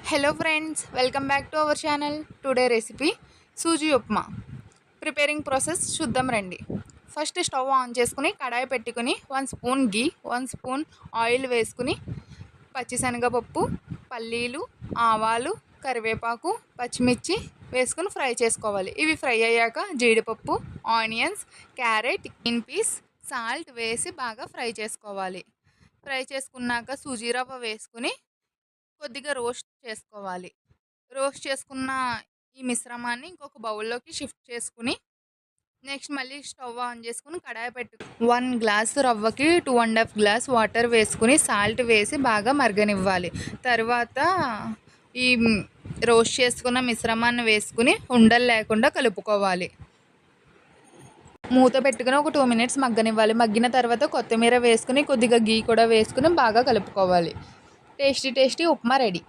Hello friends, welcome back to our channel. Today recipe sooji upma. Preparing process చూద్దాం రండి. First stove on చేసుకుని కడాయి పెట్టుకుని 1 spoon గీ 1 spoon oil వేసుకుని పచ్చిశనగపప్పు, పల్లీలు, ఆవాలు, కరివేపాకు, పచ్చిమిర్చి వేసుకుని ఫ్రై చేసుకోవాలి. ఇవి ఫ్రై అయ్యాక జీడిపప్పు, onions, carrot, green peas, salt వేసి బాగా ఫ్రై చేసుకోవాలి. ఫ్రై చేసుకున్నాక సూజీ రవ్వ వేసుకుని కొద్దిగా రోస్ట్ చేసుకోవాలి. రోస్ట్ చేసుకున్న ఈ మిశ్రమాన్ని ఇంకొక బౌల్లోకి షిఫ్ట్ చేసుకుని నెక్స్ట్ మళ్ళీ స్టవ్ ఆన్ చేసుకుని కడాయి పెట్టు 1 గ్లాస్ రవ్వకి 2.5 గ్లాస్ వాటర్ వేసుకుని సాల్ట్ వేసి బాగా మరగనివ్వాలి. తర్వాత ఈ రోస్ట్ చేసుకున్న మిశ్రమాన్ని వేసుకుని ఉండలు లేకుండా కలుపుకోవాలి. మూత పెట్టుకుని ఒక 2 మినిట్స్ మగ్గనివ్వాలి. మగ్గిన తర్వాత కొత్తిమీర వేసుకుని కొద్దిగా గీ కూడా వేసుకుని బాగా కలుపుకోవాలి. Tasty upma ready.